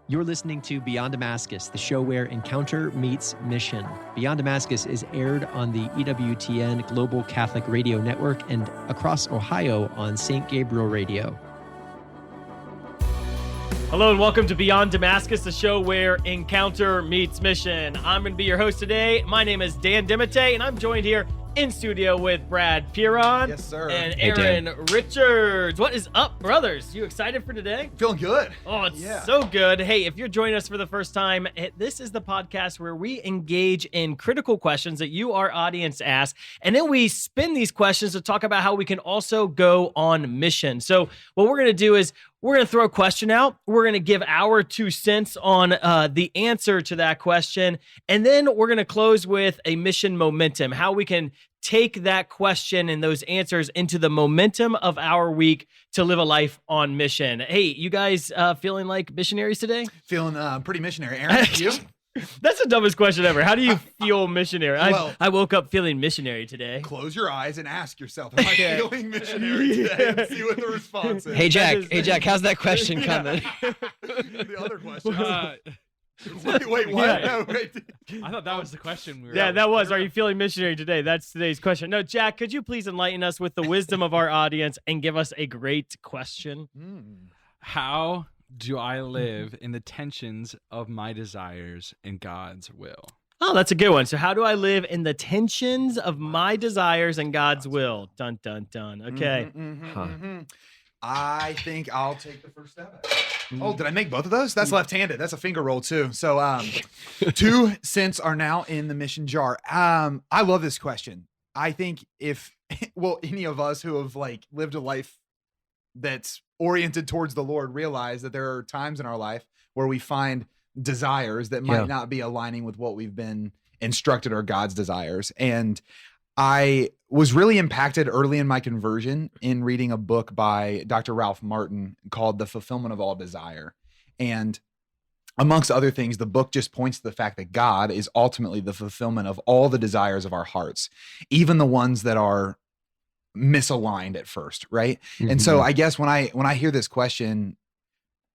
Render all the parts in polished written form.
You're listening to Beyond Damascus, the show where encounter meets mission. Beyond Damascus is aired on the EWTN Global Catholic Radio Network and across Ohio on St. Gabriel Radio. Hello and welcome to Beyond Damascus, the show where encounter meets mission. I'm going to be your host today. My name is Dan Dimite, and I'm joined here in studio with Brad Piron. Yes, sir. And Aaron Richards. What is up, brothers? You excited for today? Feeling good. Oh, it's so good. Hey, if you're joining us for the first time, this is the podcast where we engage in critical questions that you, our audience, ask, and then we spin these questions to talk about how we can also go on mission. So what we're going to do is we're going to throw a question out. We're going to give our 2 cents on the answer to that question. And then we're going to close with a mission momentum, how we can take that question and those answers into the momentum of our week to live a life on mission. Hey, you guys feeling like missionaries today? Feeling pretty missionary. Aaron, you? That's the dumbest question ever. How do you feel missionary? Well, I woke up feeling missionary today. Close your eyes and ask yourself, am I feeling missionary today? And see what the response is. Hey, Jack, how's that question coming? The other question. Wait, what? Yeah. No, wait. I thought that was the question we were Yeah, that was, are you feeling missionary today? That's today's question. No, Jack, could you please enlighten us with the wisdom of our audience and give us a great question? How do I live in the tensions of my desires and God's will? Oh, that's a good one. So how do I live in the tensions of my desires and God's will? Dun, dun, dun. Okay. I think I'll take the first step at it. Oh, did I make both of those? That's left-handed. That's a finger roll too. So 2 cents are now in the mission jar. I love this question. I think any of us who have lived a life that's oriented towards the Lord realize that there are times in our life where we find desires that might not be aligning with what we've been instructed are God's desires. And I was really impacted early in my conversion in reading a book by Dr. Ralph Martin called The Fulfillment of All Desire. And amongst other things, the book just points to the fact that God is ultimately the fulfillment of all the desires of our hearts, even the ones that are misaligned at first, right? Mm-hmm. And so I guess when I hear this question,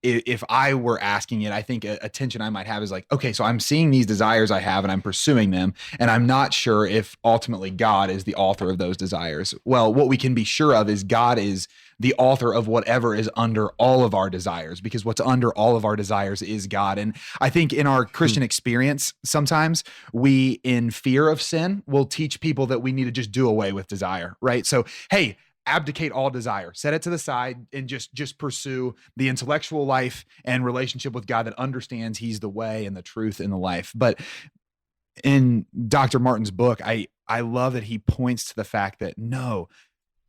if I were asking it, I think a tension I might have is like, okay, so I'm seeing these desires I have and I'm pursuing them, and I'm not sure if ultimately God is the author of those desires. Well, what we can be sure of is God is the author of whatever is under all of our desires, because what's under all of our desires is God. And I think in our Christian experience, sometimes we, in fear of sin, will teach people that we need to just do away with desire, right? So, hey, abdicate all desire, set it to the side, and just pursue the intellectual life and relationship with God that understands he's the way and the truth and the life. But in Dr. Martin's book, I love that he points to the fact that no,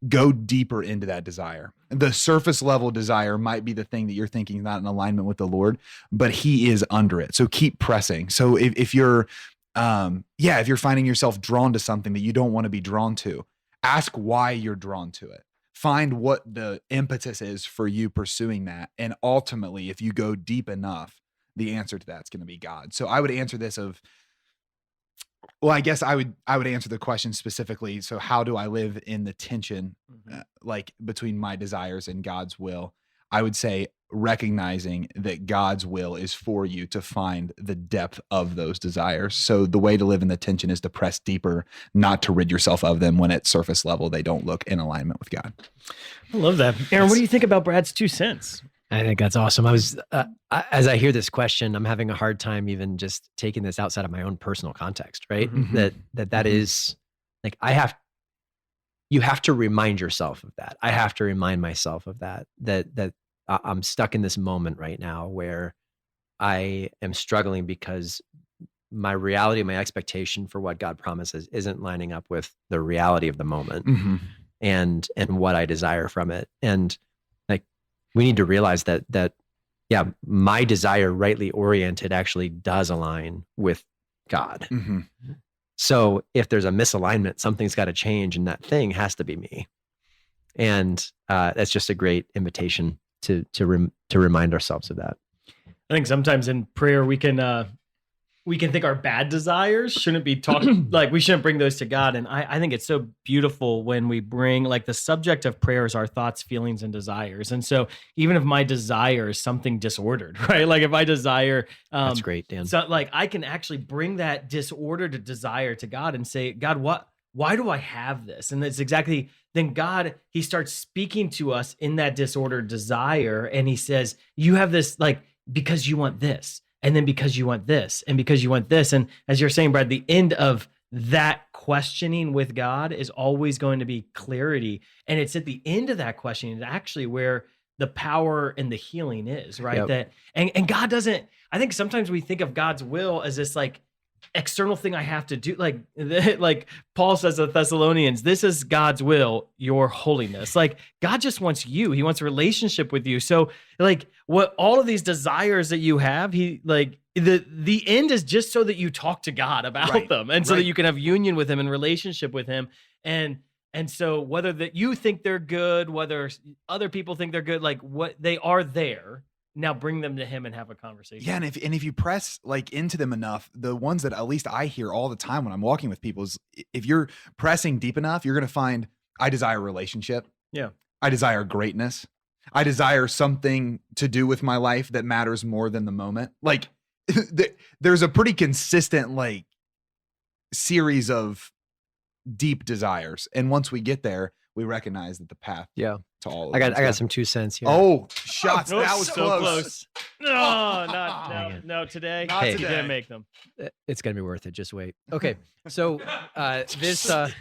go deeper into that desire. The surface level desire might be the thing that you're thinking is not in alignment with the Lord, but he is under it. So keep pressing. So if you're finding yourself drawn to something that you don't want to be drawn to, ask why you're drawn to it. Find what the impetus is for you pursuing that. And ultimately, if you go deep enough, the answer to that's going to be God. So I would answer this I guess I would answer the question specifically. So how do I live in the tension, between my desires and God's will? I would say recognizing that God's will is for you to find the depth of those desires. So the way to live in the tension is to press deeper, not to rid yourself of them when at surface level they don't look in alignment with God. I love that. Aaron, what do you think about Brad's 2 cents? I think that's awesome. as I hear this question, I'm having a hard time even just taking this outside of my own personal context, right? Mm-hmm. That is like, you have to remind yourself of that. I have to remind myself of that I'm stuck in this moment right now where I am struggling because my reality, my expectation for what God promises isn't lining up with the reality of the moment and what I desire from it. And we need to realize that my desire, rightly oriented, actually does align with God. Mm-hmm. So if there's a misalignment, something's got to change, and that thing has to be me. And that's just a great invitation to remind ourselves of that. I think sometimes in prayer we can we can think our bad desires shouldn't be talked like we shouldn't bring those to God. And I think it's so beautiful when we bring like the subject of prayer is our thoughts, feelings, and desires. And so even if my desire is something disordered, right? Like if I desire, That's great, Dan. so like I can actually bring that disordered desire to God and say, God, why do I have this? And it's exactly, then God, he starts speaking to us in that disordered desire. And he says, you have this like, because you want this. And then because you want this, and because you want this. And as you're saying, Brad, the end of that questioning with God is always going to be clarity. And it's at the end of that questioning actually where the power and the healing is, right? Yep. That and God doesn't, I think sometimes we think of God's will as this like external thing I have to do. Like Paul says to the Thessalonians, this is God's will, your holiness. Like God just wants you. He wants a relationship with you. So like what all of these desires that you have, he like the end is just so that you talk to God about them. And so that you can have union with him and relationship with him. And so whether that you think they're good, whether other people think they're good, like what they are there. Now bring them to him and have a conversation. Yeah, and if you press like into them enough, the ones that at least I hear all the time when I'm walking with people is if you're pressing deep enough, you're going to find I desire relationship. Yeah. I desire greatness. I desire something to do with my life that matters more than the moment. Like there's a pretty consistent like series of deep desires. And once we get there, we recognize that the path to all of I got some 2 cents here. Oh, shots. Oh, that was so close. No, not today. Not You today. didn't make them. It's going to be worth it. Just wait. Okay. So this I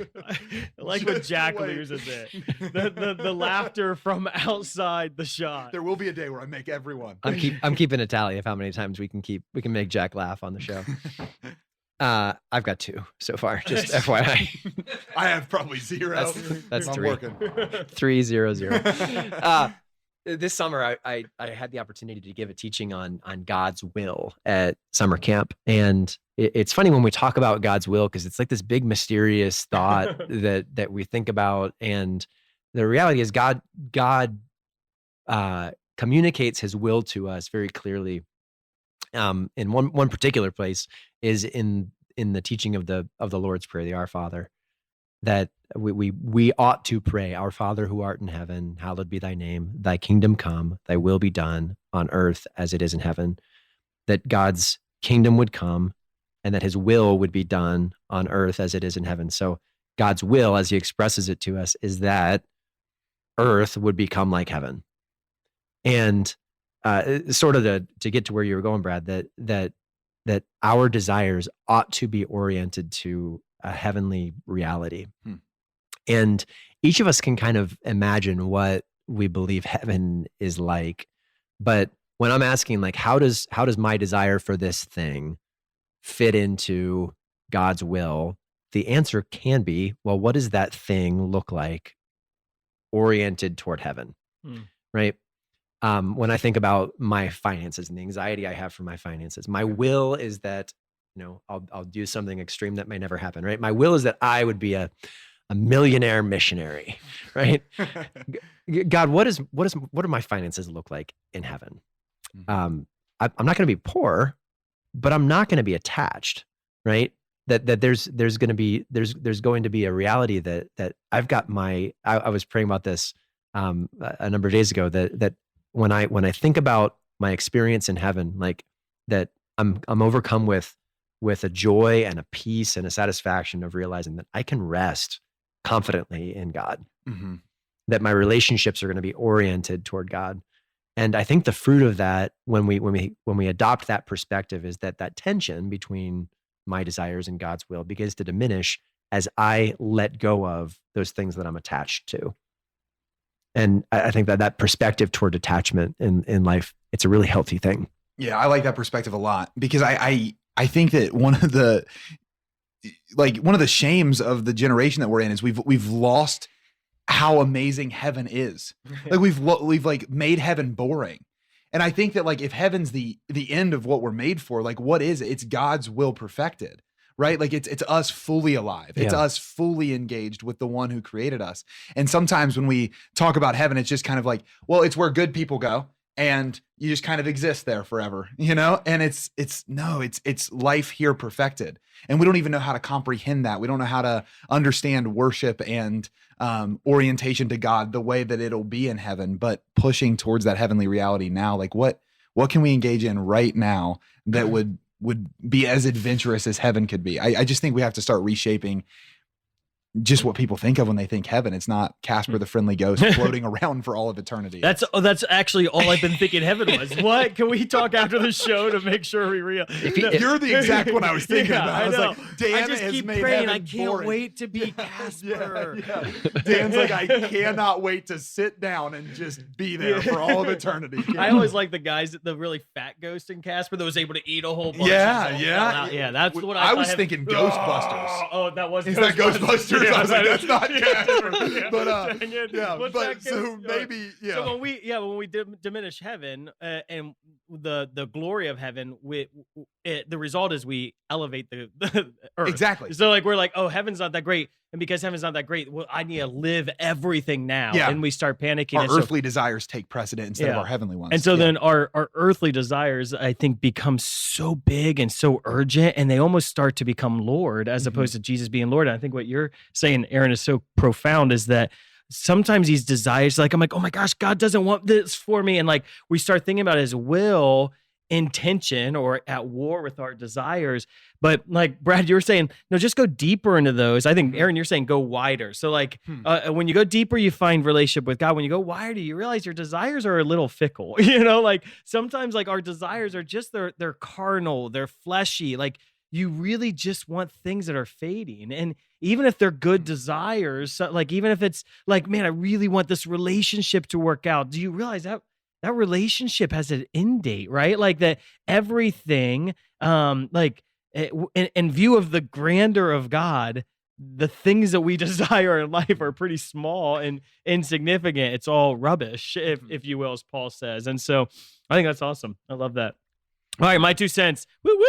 like what Just Jack wait. loses it. The laughter from outside the shot. There will be a day where I make everyone. I'm keeping a tally of how many times we can make Jack laugh on the show. I've got 2 so far, just FYI. I have probably 0. That's I'm 3. working. 3 0 0. This summer, I had the opportunity to give a teaching on God's will at summer camp, and it's funny when we talk about God's will because it's like this big mysterious thought that we think about, and the reality is God communicates His will to us very clearly. In one particular place is in the teaching of the Lord's Prayer, the Our Father, that we ought to pray, Our Father who art in heaven, hallowed be thy name, thy kingdom come, thy will be done on earth as it is in heaven. That God's kingdom would come and that his will would be done on earth as it is in heaven. So God's will, as he expresses it to us, is that earth would become like heaven. And sort of to get to where you were going, Brad, that our desires ought to be oriented to a heavenly reality. And each of us can kind of imagine what we believe heaven is like. But when I'm asking, like, how does my desire for this thing fit into God's will? The answer can be, well, what does that thing look like oriented toward heaven? Right? When I think about my finances and the anxiety I have for my finances, my will is that, I'll do something extreme that may never happen, right? My will is that I would be a millionaire missionary, right? God, what do my finances look like in heaven? I'm not going to be poor, but I'm not going to be attached, right? That there's going to be a reality that I've got I was praying about this a number of days ago, that when I think about my experience in heaven, like that I'm overcome with a joy and a peace and a satisfaction of realizing that I can rest confidently in God, that my relationships are going to be oriented toward God. And I think the fruit of that, when we adopt that perspective, is that tension between my desires and God's will begins to diminish as I let go of those things that I'm attached to. And I think that perspective toward detachment in life, it's a really healthy thing. Yeah, I like that perspective a lot, because I think that one of the shames of the generation that we're in is we've lost how amazing heaven is. Like we've like made heaven boring. And I think that like if heaven's the end of what we're made for, like what is it? It's God's will perfected. Right? Like it's us fully alive. It's us fully engaged with the one who created us. And sometimes when we talk about heaven, it's just kind of like, well, it's where good people go and you just kind of exist there forever, you know? And it's life here perfected. And we don't even know how to comprehend that. We don't know how to understand worship and orientation to God the way that it'll be in heaven, but pushing towards that heavenly reality now. Like what can we engage in right now that would be as adventurous as heaven could be? I just think we have to start reshaping just what people think of when they think heaven. It's not Casper the Friendly Ghost floating around for all of eternity. That's actually all I've been thinking heaven was. What? Can we talk after the show to make sure we real? You're the exact one I was thinking about. I was know. like, Dan I just has keep made praying. heaven I can't boring. wait to be Casper. Yeah. Dan's like, I cannot wait to sit down and just be there for all of eternity. I always like the guys, the really fat ghost in Casper that was able to eat a whole bunch. Yeah. That's what I thought was thinking Ghostbusters. Oh, that was Is that Ghostbusters? Yeah, I was like, that's not Casper. Yeah. But Dang it. yeah, What's but that so ghost? maybe So when we diminish heaven and the glory of heaven, the result is we elevate the earth. Exactly. So like we're like, oh, heaven's not that great, and because heaven's not that great, well, I need to live everything now. Yeah. And we start panicking. Our and earthly desires take precedent instead of our heavenly ones. And so then our earthly desires, I think, become so big and so urgent, and they almost start to become Lord as opposed to Jesus being Lord. And I think what you're saying, Aaron, is so profound, is that sometimes these desires, like I'm like, oh my gosh, God doesn't want this for me. And like we start thinking about his will in tension or at war with our desires. But like Brad, you were saying, no, just go deeper into those. I think Aaron, you're saying go wider. So like when you go deeper, you find relationship with God. When you go wider, you realize your desires are a little fickle. You know, like sometimes like our desires are just they're carnal, they're fleshy. Like you really just want things that are fading. And even if they're good desires, so like even if it's like, man, I really want this relationship to work out. Do you realize that relationship has an end date, right? Like that everything, like in view of the grandeur of God, the things that we desire in life are pretty small and insignificant. It's all rubbish, if you will, as Paul says. And so I think that's awesome. I love that. All right, my 2 cents. Woo woo.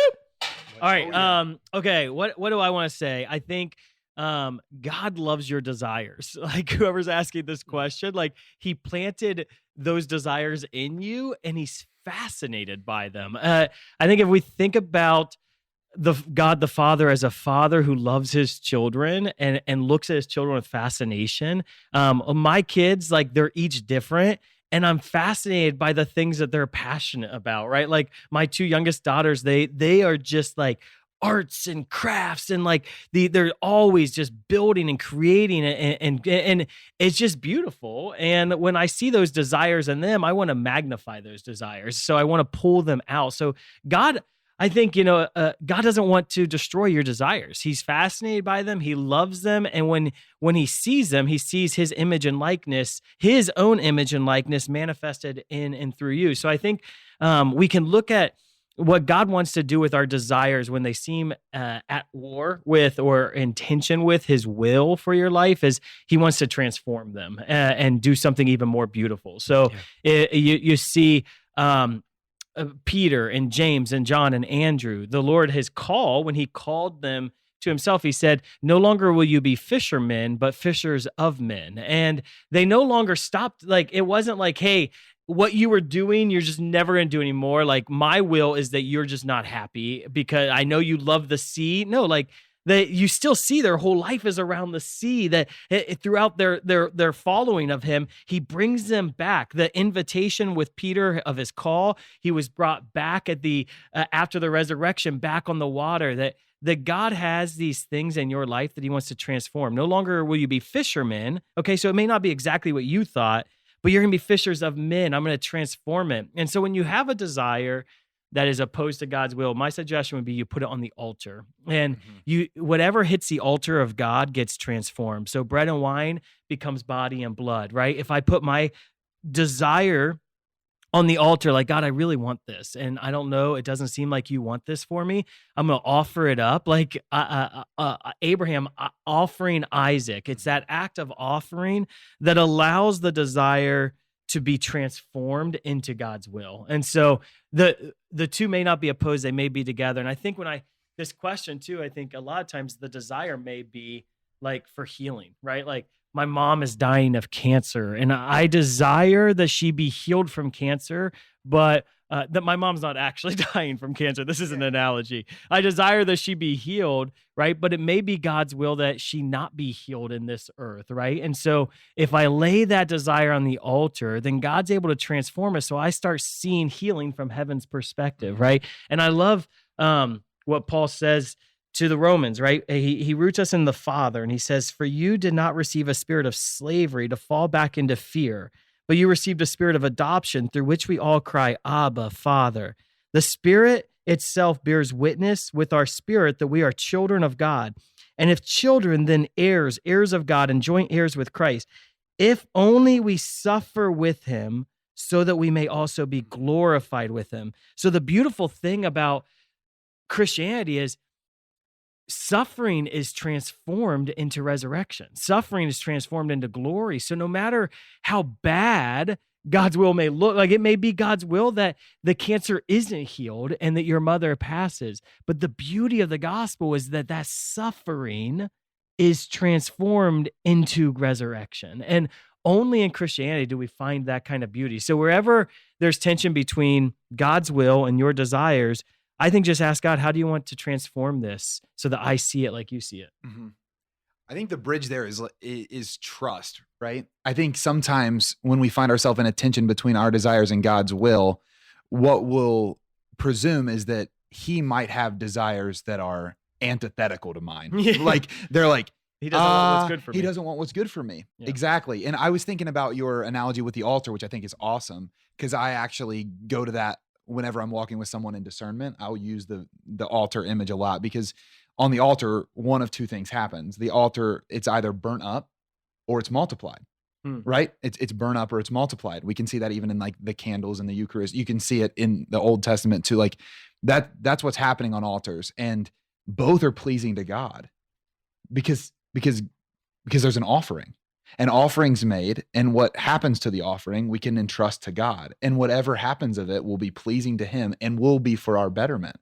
All right. Okay. What do I want to say? I think God loves your desires. Like whoever's asking this question, like he planted those desires in you and he's fascinated by them. I think if we think about God the Father as a father who loves his children and looks at his children with fascination, my kids, like they're each different. And I'm fascinated by the things that they're passionate about, right? Like my 2 youngest daughters, they are just like arts and crafts, and like they're always just building and creating and it's just beautiful. And when I see those desires in them, I want to magnify those desires. So I want to pull them out. So God, I think, God doesn't want to destroy your desires. He's fascinated by them. He loves them. And when he sees them, he sees his image and likeness, his own image and likeness manifested in and through you. So I think we can look at what God wants to do with our desires when they seem at war with or in tension with his will for your life, is he wants to transform them and do something even more beautiful. So you see Peter and James and John and Andrew, the Lord, his call, when he called them to himself, he said, no longer will you be fishermen, but fishers of men. And they no longer stopped. Like, it wasn't like, hey, what you were doing, you're just never going to do anymore. Like, my will is that you're just not happy because I know you love the sea. No, like, you still see their whole life is around the sea, that throughout their following of him, he brings them back. The invitation with Peter of his call, he was brought back at the after the resurrection, back on the water, that God has these things in your life that he wants to transform. No longer will you be fishermen. Okay, so it may not be exactly what you thought, but you're going to be fishers of men. I'm going to transform it. And so when you have a desire that is opposed to God's will, my suggestion would be you put it on the altar, and whatever hits the altar of God gets transformed. So bread and wine becomes body and blood, right? If I put my desire on the altar, like, God, I really want this, and I don't know, it doesn't seem like you want this for me, I'm going to offer it up. Like Abraham offering Isaac. It's that act of offering that allows the desire to be transformed into God's will. And so the two may not be opposed, they may be together. And I think this question too, I think a lot of times the desire may be like for healing, right? Like, my mom is dying of cancer and I desire that she be healed from cancer, but that my mom's not actually dying from cancer. This is an analogy. I desire that she be healed, right? But it may be God's will that she not be healed in this earth, right? And so if I lay that desire on the altar, then God's able to transform us. So I start seeing healing from heaven's perspective, right? And I love what Paul says to the Romans, right? He roots us in the Father, and he says, "For you did not receive a spirit of slavery to fall back into fear, but you received a spirit of adoption through which we all cry, Abba, Father." The Spirit itself bears witness with our spirit that we are children of God. And if children, then heirs, heirs of God and joint heirs with Christ, if only we suffer with him so that we may also be glorified with him. So the beautiful thing about Christianity is suffering is transformed into resurrection. Suffering is transformed into glory. So no matter how bad God's will may look, like it may be God's will that the cancer isn't healed and that your mother passes. But the beauty of the gospel is that that suffering is transformed into resurrection. And only in Christianity do we find that kind of beauty. So wherever there's tension between God's will and your desires, I think just ask God, how do you want to transform this so that I see it like you see it? Mm-hmm. I think the bridge there is trust, right? I think sometimes when we find ourselves in a tension between our desires and God's will, what we'll presume is that he might have desires that are antithetical to mine. Like they're like, he doesn't want what's good for me. He doesn't want what's good for me. Yeah. Exactly. And I was thinking about your analogy with the altar, which I think is awesome, because I actually go to that whenever I'm walking with someone in discernment. I'll use the altar image a lot, because on the altar, one of two things happens. The altar, it's either burnt up or it's multiplied, right? It's burnt up or it's multiplied. We can see that even in like the candles in the Eucharist. You can see it in the Old Testament too. Like that's what's happening on altars, and both are pleasing to God because there's an offering. An offering's made, and what happens to the offering, we can entrust to God. And whatever happens of it will be pleasing to him and will be for our betterment.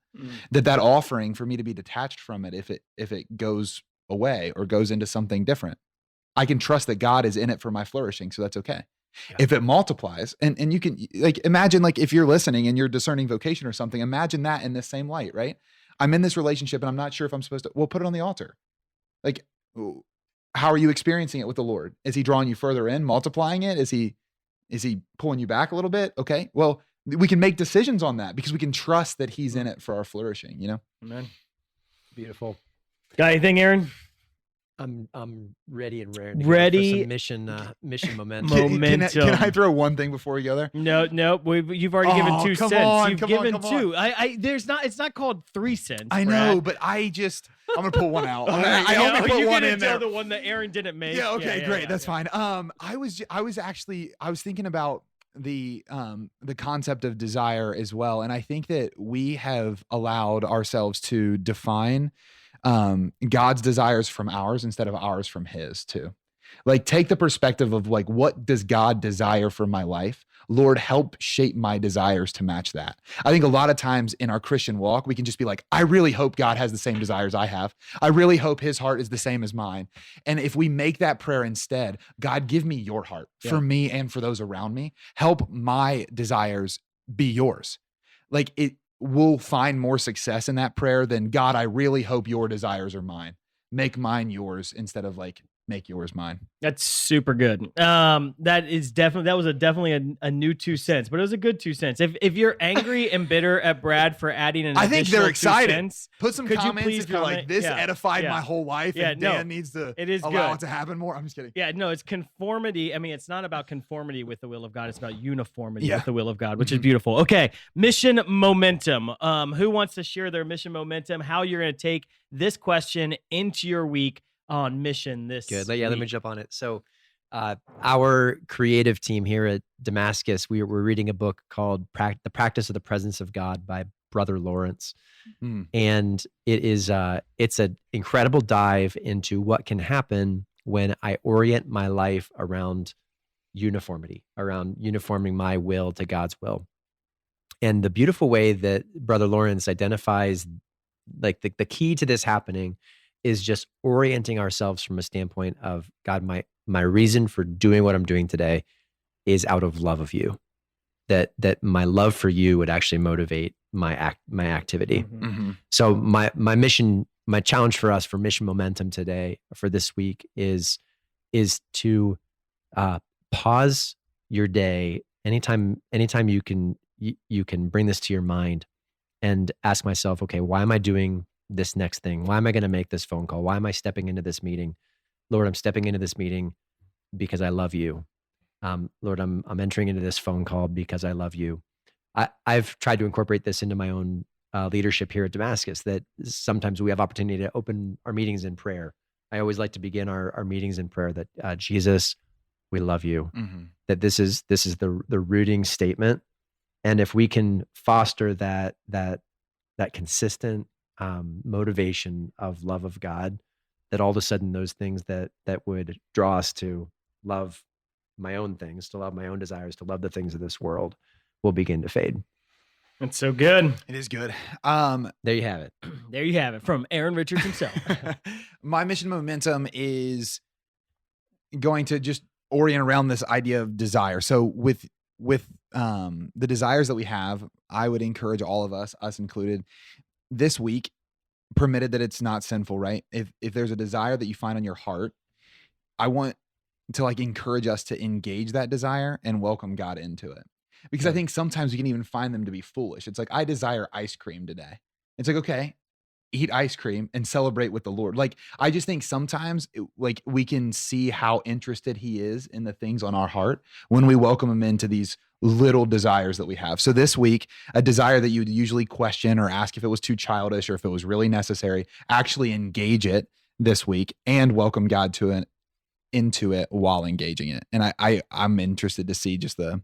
That offering, for me to be detached from it, if it goes away or goes into something different, I can trust that God is in it for my flourishing, so that's okay. Yeah. If it multiplies, and you can like imagine, like if you're listening and you're discerning vocation or something, imagine that in the same light, right? I'm in this relationship and I'm not sure if I'm supposed to, well, put it on the altar. Like, how are you experiencing it with the Lord? Is he drawing you further in, multiplying it? Is he pulling you back a little bit? Okay. Well, we can make decisions on that because we can trust that he's in it for our flourishing, you know? Amen. Beautiful. Got anything, Aaron? I'm ready and raring. Ready. For some mission momentum. Momentum. Can I throw one thing before we go there? No. You've already given 2 come cents. on, You've come given on, come 2. It's not called 3 cents. I Brad. know, but I'm gonna pull one out. Right, I only put one in there. The one that Aaron didn't make. Yeah. Okay. Great. That's fine. I was thinking about the concept of desire as well, and I think that we have allowed ourselves to define God's desires from ours instead of ours from his too. Like, take the perspective of like, what does God desire for my life? Lord, help shape my desires to match that. I think a lot of times in our Christian walk, we can just be like, I really hope God has the same desires I have. I really hope his heart is the same as mine. And if we make that prayer instead, God, give me your heart for me and for those around me. Help my desires be yours. Like, we'll find more success in that prayer than, God, I really hope your desires are mine. Make mine yours instead of like, make yours mine. That's super good. That was definitely a new 2 cents, but it was a good 2 cents. If you're angry and bitter at Brad for adding an I think they're excited. 2 cents, put some comments if you're like, this edified my whole life, and Dan needs to allow it to happen more. I'm just kidding. Yeah, no, it's conformity. I mean, it's not about conformity with the will of God. It's about uniformity with the will of God, which is beautiful. Okay, mission momentum. Who wants to share their mission momentum? How you're going to take this question into your week on mission this Good. week. Yeah, let me jump on it. So our creative team here at Damascus, we're reading a book called The Practice of the Presence of God by Brother Lawrence. And it's an incredible dive into what can happen when I orient my life around uniformity, around uniforming my will to God's will. And the beautiful way that Brother Lawrence identifies like the key to this happening is just orienting ourselves from a standpoint of, God, my my reason for doing what I'm doing today is out of love of you. That my love for you would actually motivate my activity. So my mission, my challenge for us for Mission Momentum today, for this week, is to pause your day anytime you can bring this to your mind and ask myself, okay, why am I doing this next thing? Why am I going to make this phone call? Why am I stepping into this meeting? Lord, I'm stepping into this meeting because I love you. Lord, I'm entering into this phone call because I love you. I've tried to incorporate this into my own leadership here at Damascus, that sometimes we have opportunity to open our meetings in prayer. I always like to begin our meetings in prayer that Jesus, we love you. That this is the rooting statement. And if we can foster that consistent motivation of love of God, that all of a sudden those things that would draw us to love my own things, to love my own desires, to love the things of this world, will begin to fade. That's so good. It is good. There you have it. There you have it from Aaron Richards himself. My mission momentum is going to just orient around this idea of desire. So with the desires that we have, I would encourage all of us included, this week, permitted that it's not sinful, right? If there's a desire that you find on your heart, I want to encourage us to engage that desire and welcome God into it. Because I think sometimes we can even find them to be foolish. It's like, I desire ice cream today. It's like, okay, eat ice cream and celebrate with the Lord. I just think sometimes we can see how interested he is in the things on our heart when we welcome him into these little desires that we have. So this week, a desire that you would usually question or ask if it was too childish or if it was really necessary, actually engage it this week and welcome God into it while engaging it. And I'm interested to see just the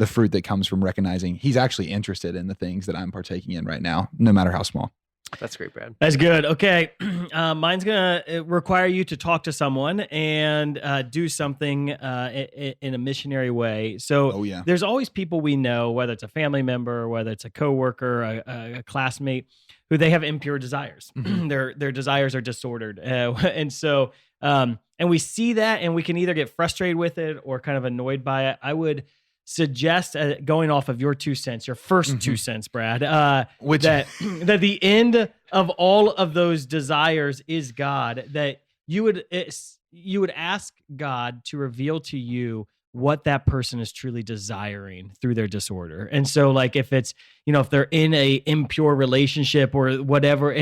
fruit that comes from recognizing he's actually interested in the things that I'm partaking in right now, no matter how small. That's great, Brad. That's good. Okay. Mine's going to require you to talk to someone and do something in a missionary way. So there's always people we know, whether it's a family member, whether it's a coworker, a classmate, who they have impure desires. Their desires are disordered. And so, and we see that and we can either get frustrated with it or kind of annoyed by it. I would suggest, going off of your 2 cents, your first 2 cents, Brad, that the end of all of those desires is God, that you would ask God to reveal to you what that person is truly desiring through their disorder. And so if it's, if they're in a impure relationship or whatever,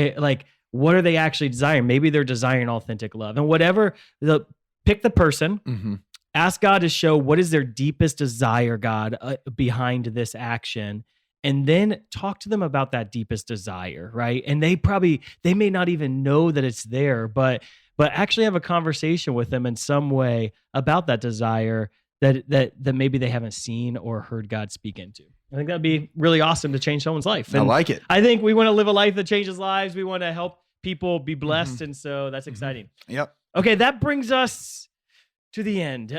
what are they actually desiring? Maybe they're desiring authentic love, and whatever, pick the person, ask God to show what is their deepest desire, God, behind this action, and then talk to them about that deepest desire, right? And they may not even know that it's there, but actually have a conversation with them in some way about that desire that maybe they haven't seen or heard God speak into. I think that'd be really awesome to change someone's life. And I like it. I think we want to live a life that changes lives. We want to help people be blessed, and so that's exciting. Yep. Okay, that brings us to the end.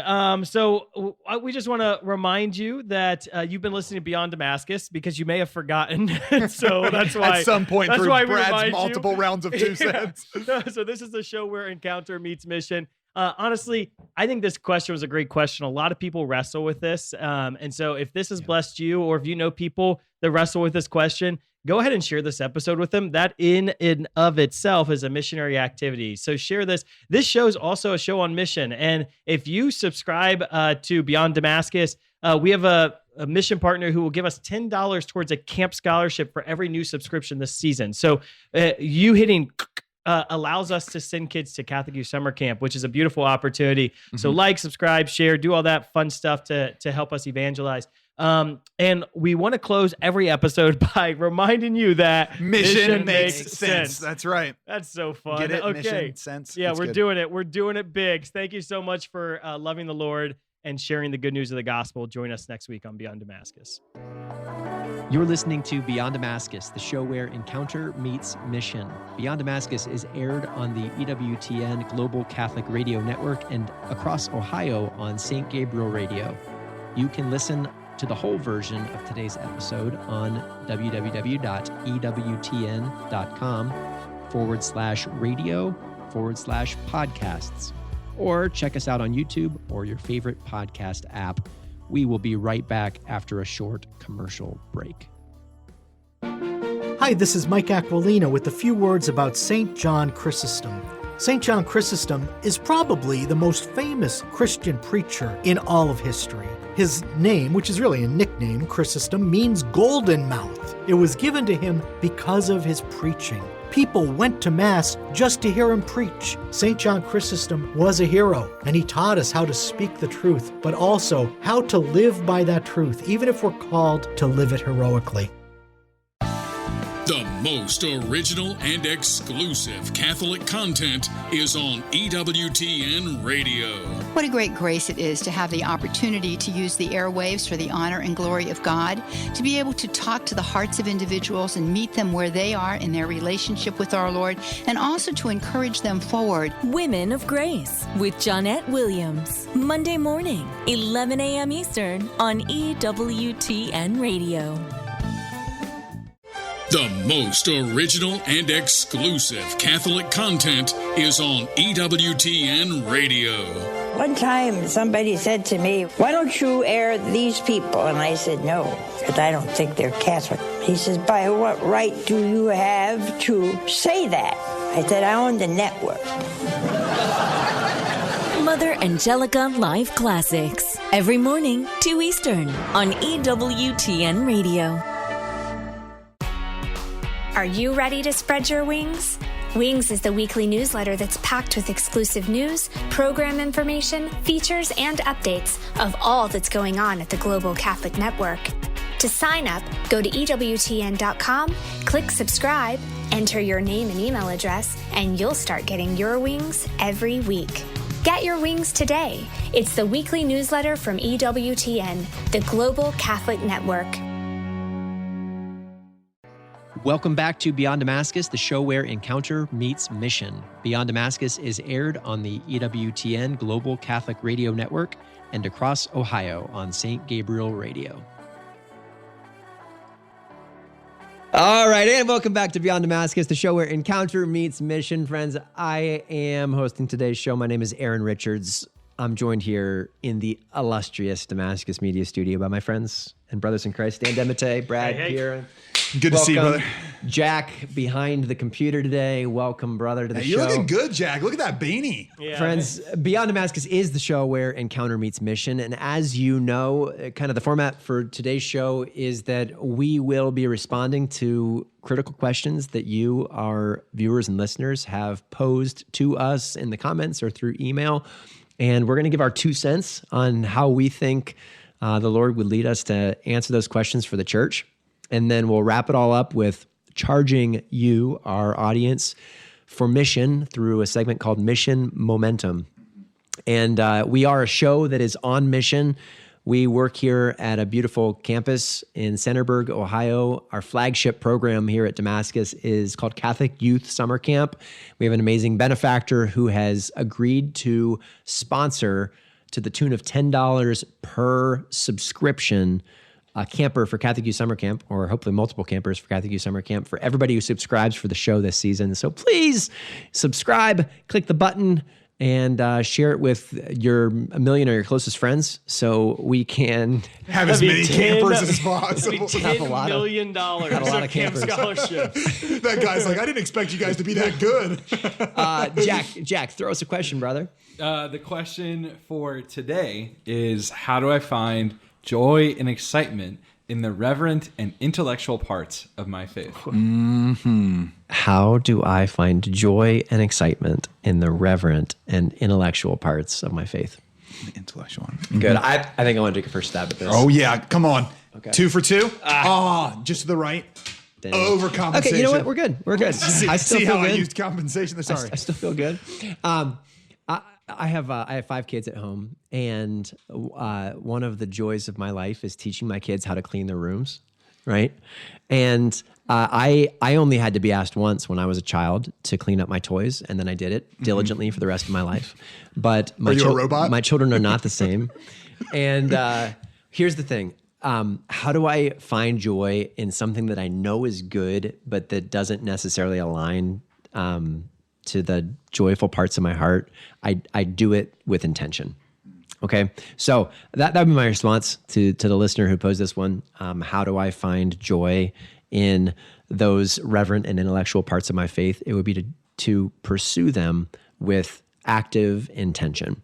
So we just want to remind you that you've been listening to Beyond Damascus because you may have forgotten. So that's why at some point through Brad's multiple you. rounds of 2 cents. So this is the show where encounter meets mission. Honestly, I think this question was a great question. A lot of people wrestle with this. And so if this has blessed you, or if you know people that wrestle with this question, go ahead and share this episode with them. That in and of itself is a missionary activity. So share this. This show is also a show on mission. And if you subscribe to Beyond Damascus, we have a mission partner who will give us $10 towards a camp scholarship for every new subscription this season. So you hitting allows us to send kids to Catholic Youth Summer Camp, which is a beautiful opportunity. So subscribe, share, do all that fun stuff to help us evangelize. And we want to close every episode by reminding you that mission makes sense. That's right. That's so fun. Get it? Okay. Mission, sense. Yeah, That's we're good. doing it. We're doing it big. Thank you so much for loving the Lord and sharing the good news of the gospel. Join us next week on Beyond Damascus. You're listening to Beyond Damascus, the show where encounter meets mission. Beyond Damascus is aired on the EWTN Global Catholic Radio Network and across Ohio on St. Gabriel Radio. You can listen to the whole version of today's episode on www.ewtn.com/radio/podcasts. or check us out on YouTube or your favorite podcast app. We will be right back after a short commercial break. Hi, this is Mike Aquilina with a few words about St. John Chrysostom. St. John Chrysostom is probably the most famous Christian preacher in all of history. His name, which is really a nickname, Chrysostom, means golden mouth. It was given to him because of his preaching. People went to Mass just to hear him preach. St. John Chrysostom was a hero, and he taught us how to speak the truth, but also how to live by that truth, even if we're called to live it heroically. The most original and exclusive Catholic content is on EWTN Radio. What a great grace it is to have the opportunity to use the airwaves for the honor and glory of God, to be able to talk to the hearts of individuals and meet them where they are in their relationship with our Lord, and also to encourage them forward. Women of Grace with Jonette Williams. Monday morning, 11 a.m. Eastern on EWTN Radio. The most original and exclusive Catholic content is on EWTN Radio. One time somebody said to me, "Why don't you air these people?" And I said, "No, because I don't think they're Catholic." He says, "By what right do you have to say that?" I said, "I own the network." Mother Angelica Live Classics. Every morning, 2 Eastern on EWTN Radio. Are you ready to spread your wings? Wings is the weekly newsletter that's packed with exclusive news, program information, features, and updates of all that's going on at the Global Catholic Network. To sign up, go to EWTN.com, click subscribe, enter your name and email address, and you'll start getting your wings every week. Get your wings today. It's the weekly newsletter from EWTN, the Global Catholic Network. Welcome back to Beyond Damascus, the show where encounter meets mission. Beyond Damascus is aired on the EWTN Global Catholic Radio Network and across Ohio on St. Gabriel Radio. All right, and welcome back to Beyond Damascus, the show where encounter meets mission. Friends, I am hosting today's show. My name is Aaron Richards. I'm joined here in the illustrious Damascus Media Studio by my friends and brothers in Christ, Dan Demite, Brad, Kieran. Good to see you, brother. Jack behind the computer today. Welcome, brother, to the show. You're looking good, Jack. Look at that beanie. Yeah. Friends, Beyond Damascus is the show where encounter meets mission. And as you know, kind of the format for today's show is that we will be responding to critical questions that you, our viewers and listeners, have posed to us in the comments or through email. And we're going to give our 2 cents on how we think the Lord would lead us to answer those questions for the church. And then we'll wrap it all up with charging you, our audience, for mission through a segment called Mission Momentum. And we are a show that is on mission. We work here at a beautiful campus in Centerburg, Ohio. Our flagship program here at Damascus is called Catholic Youth Summer Camp. We have an amazing benefactor who has agreed to sponsor, to the tune of $10 per subscription, a camper for Catholic Youth Summer Camp, or hopefully multiple campers for Catholic Youth Summer Camp for everybody who subscribes for the show this season. So please subscribe, click the button, and share it with a million of your closest friends so we can have as many campers as possible. $10 million of camp scholarships. That guy's like, I didn't expect you guys to be that good. Jack, throw us a question, brother. The question for today is, how do I find joy and excitement in the reverent and intellectual parts of my faith? Mm-hmm. How do I find joy and excitement in the reverent and intellectual parts of my faith? The intellectual one. Good. I think I want to take a first stab at this. Oh, yeah. Come on. Okay. 2 for 2. Just to the right. Dang. Overcompensation. Okay, you know what? We're good. We're good. I still see feel how good. I used compensation? Sorry. I still feel good. I have 5 kids at home, and one of the joys of my life is teaching my kids how to clean their rooms, right? And I only had to be asked once when I was a child to clean up my toys, and then I did it diligently for the rest of my life. But Are you a robot? My children are not the same. And here's the thing. How do I find joy in something that I know is good, but that doesn't necessarily align to the joyful parts of my heart, I do it with intention. Okay, so that would be my response to the listener who posed this one. How do I find joy in those reverent and intellectual parts of my faith? It would be to pursue them with active intention.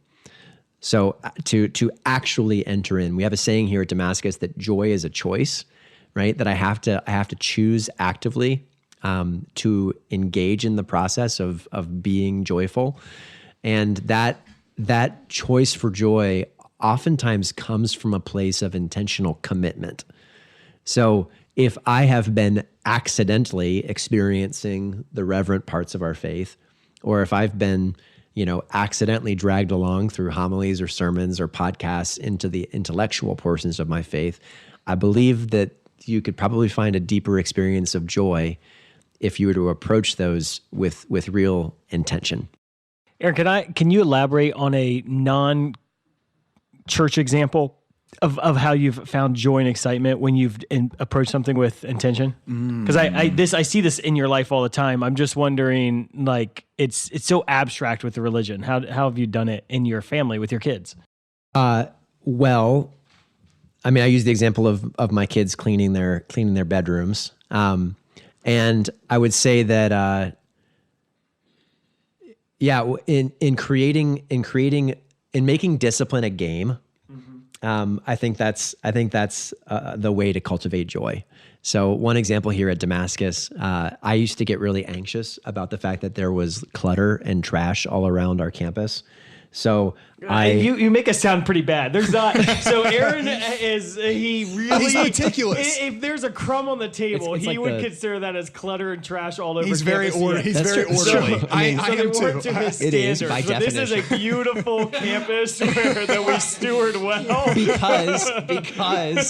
So to actually enter in. We have a saying here at Damascus that joy is a choice, right? That I have to choose actively to engage in the process of being joyful, and that choice for joy oftentimes comes from a place of intentional commitment. So if I have been accidentally experiencing the reverent parts of our faith, or if I've been, accidentally dragged along through homilies or sermons or podcasts into the intellectual portions of my faith, I believe that you could probably find a deeper experience of joy if you were to approach those with real intention. Aaron, can you elaborate on a non-church example of how you've found joy and excitement when you've approached something with intention? Because I see this in your life all the time. I'm just wondering, like, it's so abstract with the religion. How have you done it in your family with your kids? Well, I mean, I use the example of my kids cleaning their bedrooms, and I would say that. Yeah, in making discipline a game, I think that's the way to cultivate joy. So one example here at Damascus, I used to get really anxious about the fact that there was clutter and trash all around our campus. So you make us sound pretty bad. There's not. So Aaron he's meticulous. If there's a crumb on the table, he would consider that as clutter and trash all over. He's very orderly. So, I am too. To his it standards, is by but definition. This is a beautiful campus that we steward well because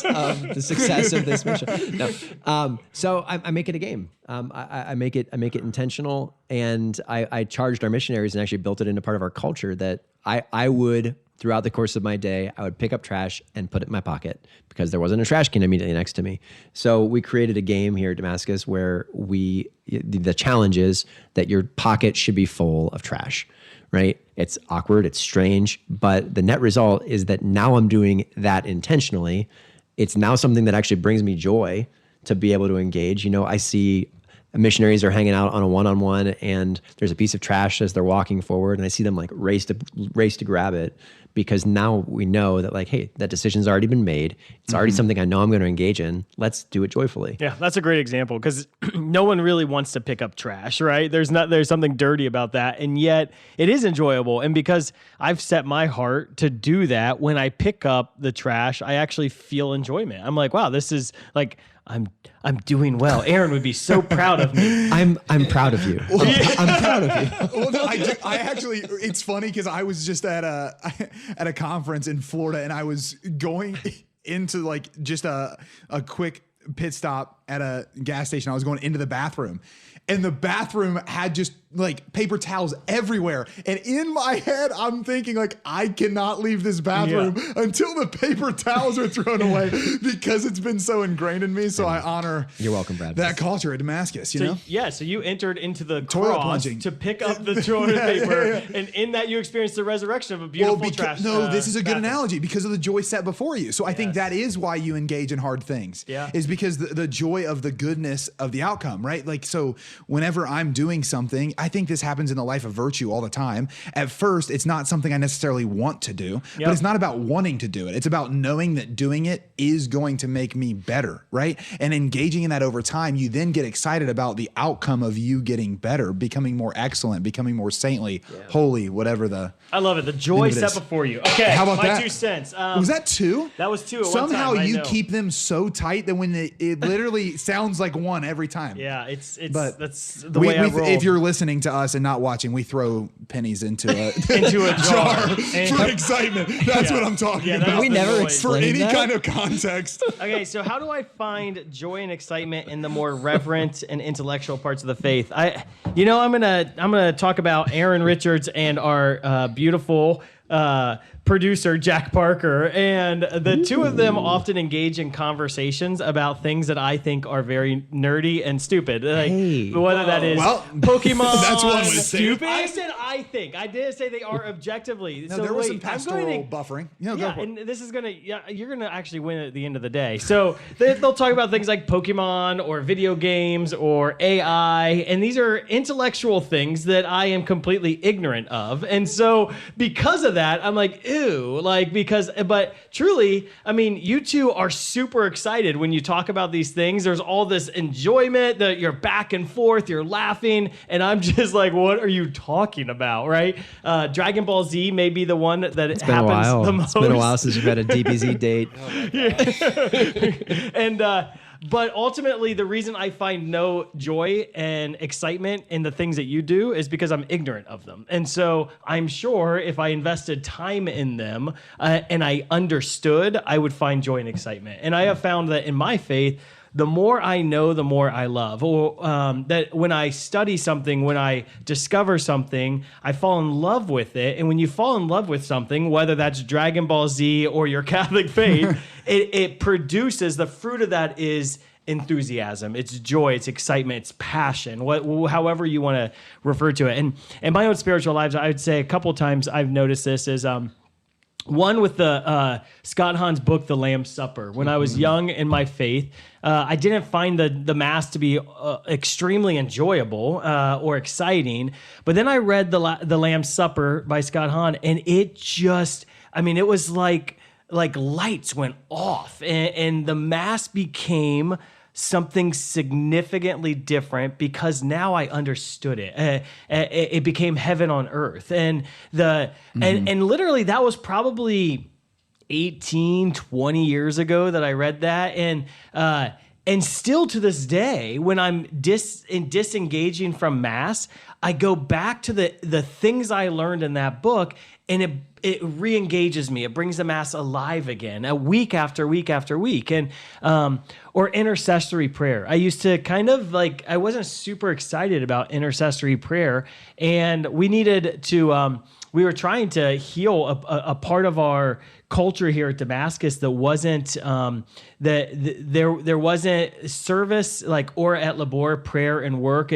of the success of this mission. No. So I make it a game. I make it intentional, and I charged our missionaries and actually built it into part of our culture that I would, throughout the course of my day, I would pick up trash and put it in my pocket because there wasn't a trash can immediately next to me. So we created a game here at Damascus where the challenge is that your pocket should be full of trash, right? It's awkward, it's strange, but the net result is that now I'm doing that intentionally. It's now something that actually brings me joy to be able to engage. I see missionaries are hanging out on a one-on-one and there's a piece of trash as they're walking forward, and I see them like race to grab it, because now we know that, like, hey, that decision's already been made. It's already something I know I'm going to engage in. Let's do it joyfully. Yeah, that's a great example, because no one really wants to pick up trash, right? There's something dirty about that, and yet it is enjoyable. And because I've set my heart to do that, when I pick up the trash, I actually feel enjoyment. I'm like, wow, this is like, I'm doing well. Aaron would be so proud of me. I'm proud of you. I'm proud of you. Well, no, I actually, it's funny because I was just at a conference in Florida, and I was going into like just a quick pit stop at a gas station. I was going into the bathroom, and the bathroom had just like paper towels everywhere. And in my head, I'm thinking like, I cannot leave this bathroom until the paper towels are thrown away, because it's been so ingrained in me. So I honor You're welcome, Brad. that culture at Damascus, you know? Yeah, so you entered into the Toilet cross plunging to pick up the toilet paper, and in that you experienced the resurrection of a beautiful trash. No, this is a good bathroom. analogy, because of the joy set before you. So I think that is why you engage in hard things. Yeah. Is because the joy of the goodness of the outcome, right? Like, so whenever I'm doing something, I think this happens in the life of virtue all the time. At first, it's not something I necessarily want to do, but it's not about wanting to do it. It's about knowing that doing it is going to make me better, right? And engaging in that over time, you then get excited about the outcome of you getting better, becoming more excellent, becoming more saintly, holy, whatever the... I love it. The joy set before you. Okay, how about my that? 2 cents. Was that 2? That was 2 at Somehow one time. you keep them so tight that when it literally sounds like 1 every time. Yeah, But that's the way I roll. If you're listening to us and not watching, we throw pennies into a jar for excitement. That's what I'm talking about. We never for any that. kind of context. Okay, so how do I find joy and excitement in the more reverent and intellectual parts of the faith? I'm gonna talk about Aaron Richards and our beautiful producer Jack Parker, and the two of them often engage in conversations about things that I think are very nerdy and stupid. Like, whether that is Pokemon. That's one way to say it. Stupid. I said I think. I didn't say they are objectively. No, so there was wait, some pastoral buffering. Go for it. and this is you're gonna actually win at the end of the day. So they'll talk about things like Pokemon or video games or AI, and these are intellectual things that I am completely ignorant of. And so because of that, I'm like, ew, but truly, I mean, you two are super excited when you talk about these things. There's all this enjoyment that you're back and forth, you're laughing, and I'm just like, what are you talking about, right? Dragon Ball Z may be the one that happens the most. It's been a while since you've had a DBZ date. And but ultimately, the reason I find no joy and excitement in the things that you do is because I'm ignorant of them. And so I'm sure if I invested time in them and I understood, I would find joy and excitement. And I have found that in my faith, the more I know, the more I love. Or that when I study something, when I discover something, I fall in love with it. And when you fall in love with something, whether that's Dragon Ball Z or your Catholic faith, it produces, the fruit of that is enthusiasm, it's joy, it's excitement, it's passion, however you want to refer to it. And in my own spiritual lives, I would say a couple times I've noticed this is one with the Scott Hahn's book, The Lamb's Supper. When I was young in my faith, I didn't find the Mass to be extremely enjoyable or exciting. But then I read the Lamb's Supper by Scott Hahn, and it just, I mean, it was like lights went off, and the Mass became something significantly different because now I understood it. It became heaven on earth. And and literally that was probably 18, 20 years ago that I read that. And still to this day, when I'm disengaging from Mass, I go back to the things I learned in that book, and it re-engages me. It brings the Mass alive again, week after week after week. And or intercessory prayer. I used to kind of I wasn't super excited about intercessory prayer, and we needed to we were trying to heal a part of our culture here at Damascus that wasn't there wasn't service or at labor prayer and work.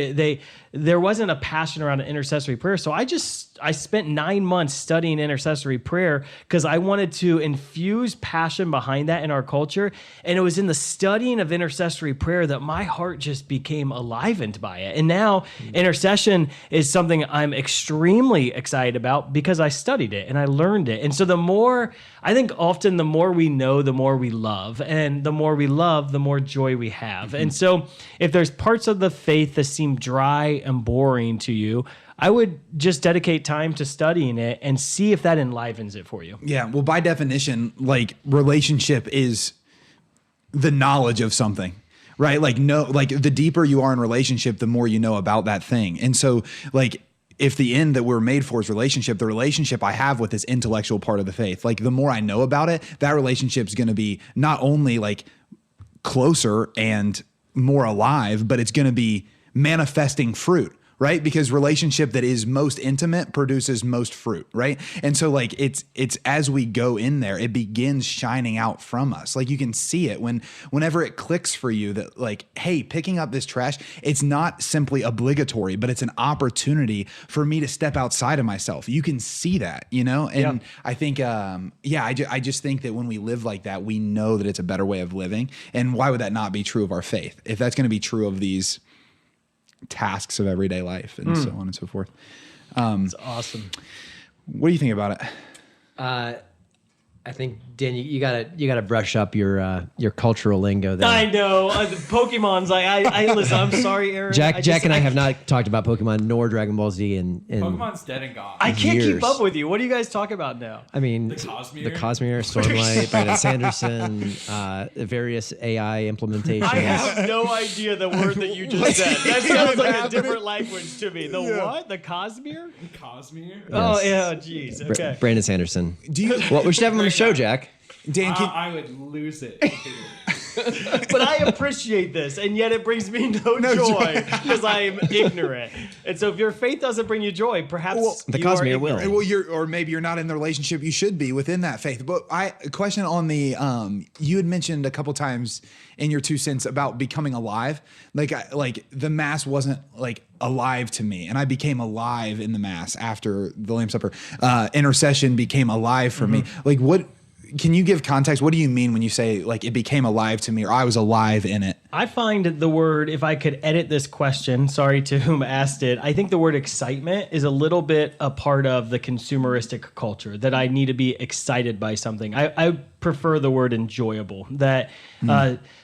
There wasn't a passion around intercessory prayer. So I spent 9 months studying intercessory prayer because I wanted to infuse passion behind that in our culture. And it was in the studying of intercessory prayer that my heart just became enlivened by it. And now intercession is something I'm extremely excited about because I studied it and I learned it. And so I think often the more we know, the more we love. And the more we love, the more joy we have. Mm-hmm. And so if there's parts of the faith that seem dry and boring to you, I would just dedicate time to studying it and see if that enlivens it for you. Yeah. Well, by definition, relationship is the knowledge of something, right? The deeper you are in relationship, the more you know about that thing. And so if the end that we're made for is relationship, the relationship I have with this intellectual part of the faith, the more I know about it, that relationship is going to be not only closer and more alive, but it's going to be manifesting fruit, right? Because relationship that is most intimate produces most fruit, right? And so it's as we go in there, it begins shining out from us. You can see it whenever it clicks for you that hey, picking up this trash, it's not simply obligatory, but it's an opportunity for me to step outside of myself. You can see that, And yeah. I think, I just think that when we live like that, we know that it's a better way of living. And why would that not be true of our faith? If that's going to be true of these tasks of everyday life and so on and so forth. It's awesome. What do you think about it? I think, Dan, you gotta brush up your cultural lingo there. I know. The Pokemon's I listen, I'm sorry, Aaron. Jack and I have not talked about Pokemon nor Dragon Ball Z in Pokemon's dead and gone. I can't keep up with you. What do you guys talk about now? I mean, the Cosmere, Stormlight, Brandon Sanderson, various AI implementations. I have no idea the word that you just said. That sounds like a different language to me. What? The Cosmere? The Cosmere? Yes. Oh, yeah, jeez. Okay. Brandon Sanderson. We should have him on the show, Jack. Dan, I would lose it. But I appreciate this, and yet it brings me no joy because I am ignorant. And so if your faith doesn't bring you joy, perhaps the you Cosmere are will. ignorant. Or maybe you're not in the relationship you should be within that faith. But a question on the, you had mentioned a couple times in your 2 cents about becoming alive. Like the Mass wasn't like alive to me, and I became alive in the Mass after the Lamb's Supper. Intercession became alive for me. Like what? Can you give context? What do you mean when you say like it became alive to me, or I was alive in it? I find the word, if I could edit this question, sorry to whom asked it, I think the word excitement is a little bit a part of the consumeristic culture, that I need to be excited by something. I prefer the word enjoyable, that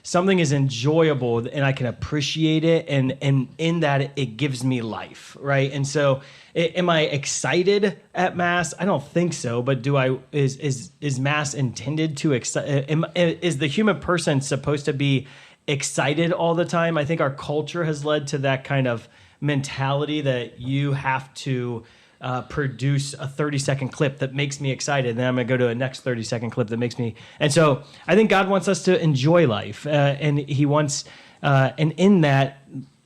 something is enjoyable and I can appreciate it, and in that it gives me life, right? And so am I excited at Mass? I don't think so, but is Mass intended to excite? Is the human person supposed to be excited all the time? I think our culture has led to that kind of mentality that you have to produce a 30-second clip that makes me excited, and then I'm going to go to a next 30-second clip that makes me. And so I think God wants us to enjoy life, and He wants, and in that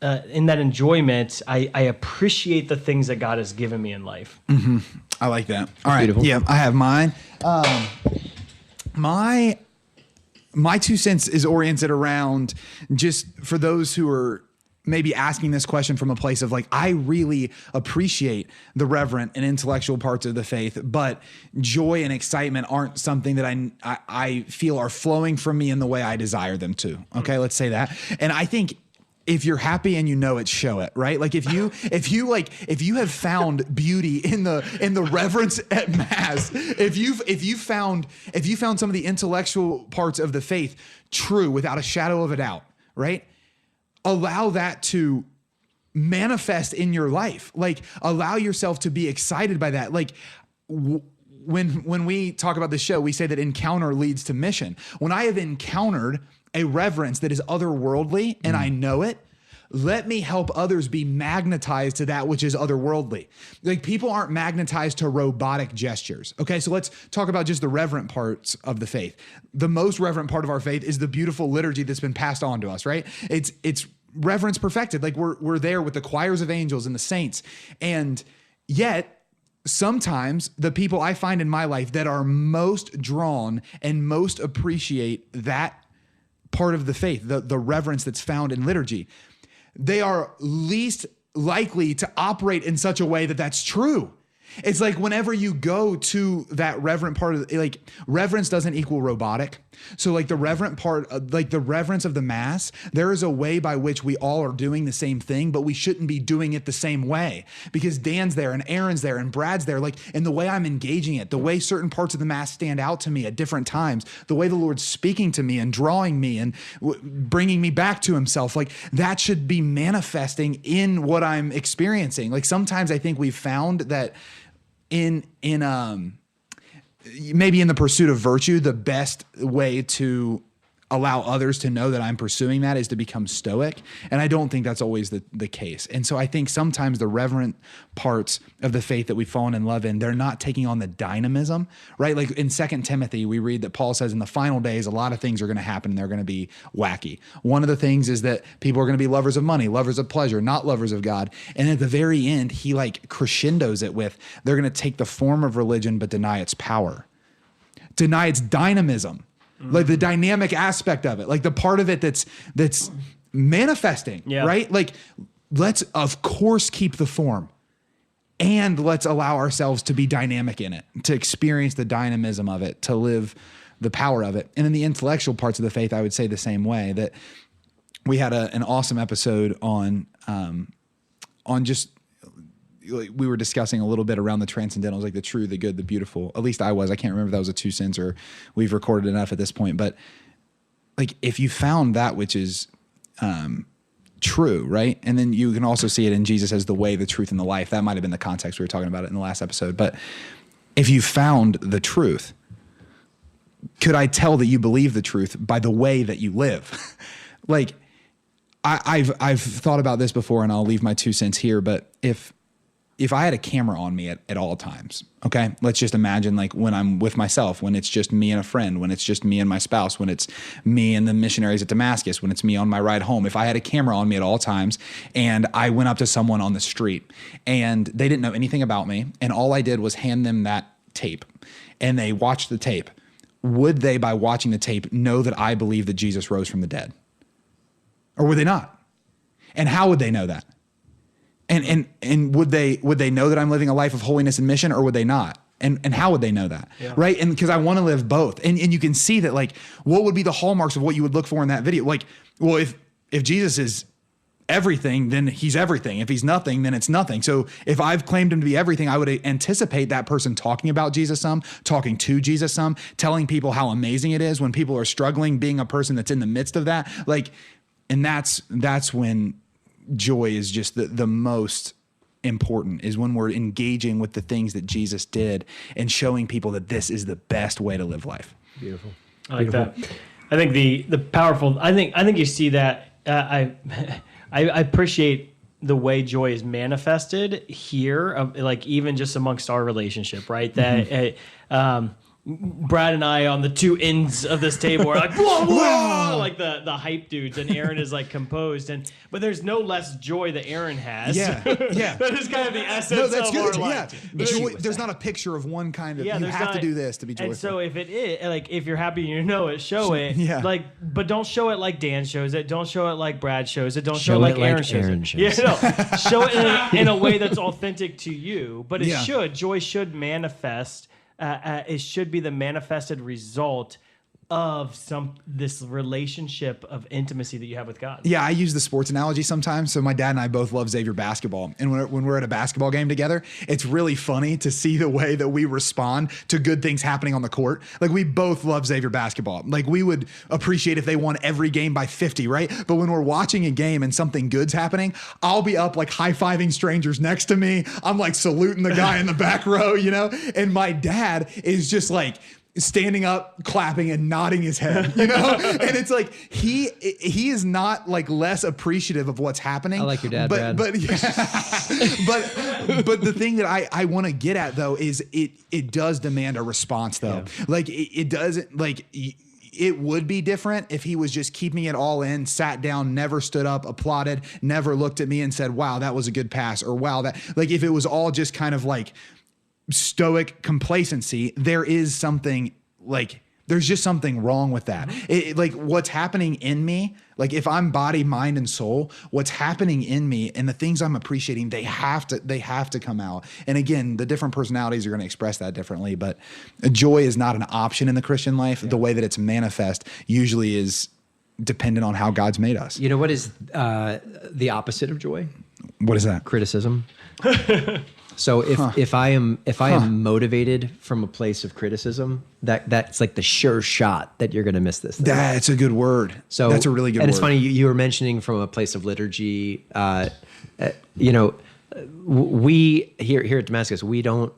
enjoyment, I appreciate the things that God has given me in life. Mm-hmm. I like that. All right. Beautiful. Yeah, I have mine. My 2 cents is oriented around, just for those who are maybe asking this question from a place of like, I really appreciate the reverent and intellectual parts of the faith, but joy and excitement aren't something that I feel are flowing from me in the way I desire them to. Okay, let's say that. And I think if you're happy and you know it, show it, right? Like if you have found beauty in the reverence at Mass, if you found some of the intellectual parts of the faith true without a shadow of a doubt, right? Allow that to manifest in your life. Like allow yourself to be excited by that. Like when we talk about the show, we say that encounter leads to mission. When I have encountered a reverence that is otherworldly and I know it, let me help others be magnetized to that which is otherworldly. Like people aren't magnetized to robotic gestures. Okay, so let's talk about just the reverent parts of the faith. The most reverent part of our faith is the beautiful liturgy that's been passed on to us, right? It's reverence perfected. Like we're there with the choirs of angels and the saints. And yet sometimes the people I find in my life that are most drawn and most appreciate that part of the faith, the reverence that's found in liturgy, they are least likely to operate in such a way that that's true. It's like whenever you go to that reverent part of like reverence doesn't equal robotic. So like the reverent part, like the reverence of the Mass, there is a way by which we all are doing the same thing, but we shouldn't be doing it the same way because Dan's there and Aaron's there and Brad's there. Like in the way I'm engaging it, the way certain parts of the Mass stand out to me at different times, the way the Lord's speaking to me and drawing me and bringing me back to Himself, like that should be manifesting in what I'm experiencing. Like sometimes I think we've found that in maybe in the pursuit of virtue, the best way to allow others to know that I'm pursuing that is to become stoic. And I don't think that's always the case. And so I think sometimes the reverent parts of the faith that we've fallen in love in, they're not taking on the dynamism, right? Like in 2 Timothy, we read that Paul says in the final days, a lot of things are going to happen and they're going to be wacky. One of the things is that people are going to be lovers of money, lovers of pleasure, not lovers of God. And at the very end, he like crescendos it with, they're going to take the form of religion, but deny its power, deny its dynamism. Like the dynamic aspect of it, like the part of it that's manifesting, right? Like let's of course keep the form and let's allow ourselves to be dynamic in it, to experience the dynamism of it, to live the power of it. And in the intellectual parts of the faith, I would say the same way, that we had an awesome episode on just, we were discussing a little bit around the transcendentals, like the true, the good, the beautiful. At least I was. I can't remember if that was a 2 cents or we've recorded enough at this point. But like if you found that which is true, right? And then you can also see it in Jesus as the way, the truth, and the life. That might have been the context we were talking about it in the last episode. But if you found the truth, could I tell that you believe the truth by the way that you live? Like I've thought about this before, and I'll leave my 2 cents here. But if if I had a camera on me at all times, okay, let's just imagine like when I'm with myself, when it's just me and a friend, when it's just me and my spouse, when it's me and the missionaries at Damascus, when it's me on my ride home, if I had a camera on me at all times and I went up to someone on the street and they didn't know anything about me and all I did was hand them that tape and they watched the tape, would they, by watching the tape, know that I believe that Jesus rose from the dead? Or would they not? And how would they know that? And would they know that I'm living a life of holiness and mission, or would they not? And how would they know that? Yeah. Right? And because I want to live both. And you can see that, like, what would be the hallmarks of what you would look for in that video? Like, well, if Jesus is everything, then he's everything. If he's nothing, then it's nothing. So if I've claimed him to be everything, I would anticipate that person talking about Jesus some, talking to Jesus some, telling people how amazing it is when people are struggling, being a person that's in the midst of that. Like, and that's when joy is just the most important, is when we're engaging with the things that Jesus did and showing people that this is the best way to live life. Beautiful. I like that. I think the powerful, I think you see that, I appreciate the way joy is manifested here, like even just amongst our relationship, right? That, Brad and I on the two ends of this table are like, whoa, whoa, like the hype dudes, and Aaron is like composed, but there's no less joy that Aaron has. Yeah. That is kind of the essence of our life. Yeah. Joy, there's not a picture of one kind of, you have to do this to be joyful. And so if it is, like, if you're happy and you know it, show it. Yeah. Like, but don't show it like Dan shows it. Don't show it like Brad shows it. Don't show it like Aaron shows it. Yeah, no. Show it in a way that's authentic to you, but joy should manifest. It should be the manifested result of this relationship of intimacy that you have with God. Yeah, I use the sports analogy sometimes. So my dad and I both love Xavier basketball. And when we're at a basketball game together, it's really funny to see the way that we respond to good things happening on the court. Like, we both love Xavier basketball. Like, we would appreciate if they won every game by 50, right? But when we're watching a game and something good's happening, I'll be up like high-fiving strangers next to me. I'm like saluting the guy in the back row, you know? And my dad is just like standing up, clapping, and nodding his head, you know? And it's like, he is not like less appreciative of what's happening. I like your dad, Brad. But the thing that I want to get at, though, is it does demand a response, though. Yeah. Like, it doesn't, like, it would be different if he was just keeping it all in, sat down, never stood up, applauded, never looked at me and said, wow, that was a good pass, or wow, that, like, if it was all just kind of like stoic complacency, there is something, like, there's just something wrong with that. Like, what's happening in me, like, if I'm body, mind, and soul, what's happening in me and the things I'm appreciating, they have to come out. And again, the different personalities are going to express that differently, but joy is not an option in the Christian life. Yeah. The way that it's manifest usually is dependent on how God's made us. You know what is the opposite of joy? What is that? Criticism. So if I am motivated from a place of criticism, that's like the sure shot that you're going to miss this thing. That's a good word. So that's a really good word. And it's funny, you were mentioning from a place of liturgy. You know, we here at Damascus, we don't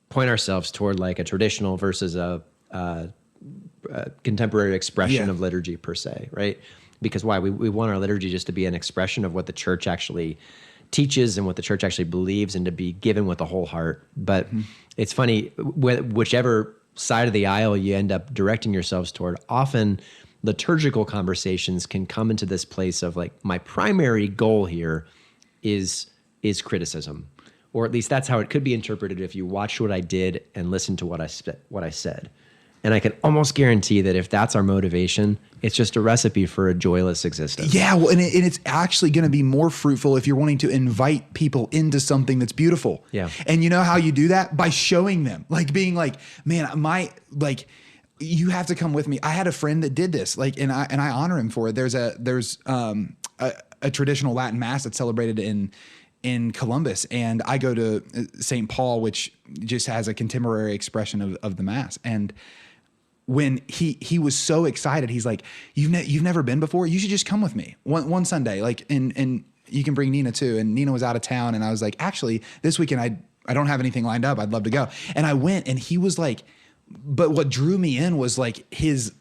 point ourselves toward like a traditional versus a contemporary expression of liturgy per se, right? Because why? We want our liturgy just to be an expression of what the church actually teaches and what the church actually believes, and to be given with a whole heart. But it's funny, whichever side of the aisle you end up directing yourselves toward, often liturgical conversations can come into this place of like, my primary goal here is criticism, or at least that's how it could be interpreted if you watched what I did and listened to what I said. And I can almost guarantee that if that's our motivation, it's just a recipe for a joyless existence. Yeah, well, and it's actually going to be more fruitful if you're wanting to invite people into something that's beautiful. Yeah. And you know how you do that? By showing them, like being like, man, you have to come with me. I had a friend that did this, like, and I honor him for it. There's a traditional Latin mass that's celebrated in Columbus, and I go to St. Paul, which just has a contemporary expression of the mass. And when he was so excited, he's like, you've never been before? You should just come with me one Sunday. Like, and you can bring Nina too. And Nina was out of town, and I was like, actually, this weekend I don't have anything lined up. I'd love to go. And I went, and he was like, but what drew me in was like his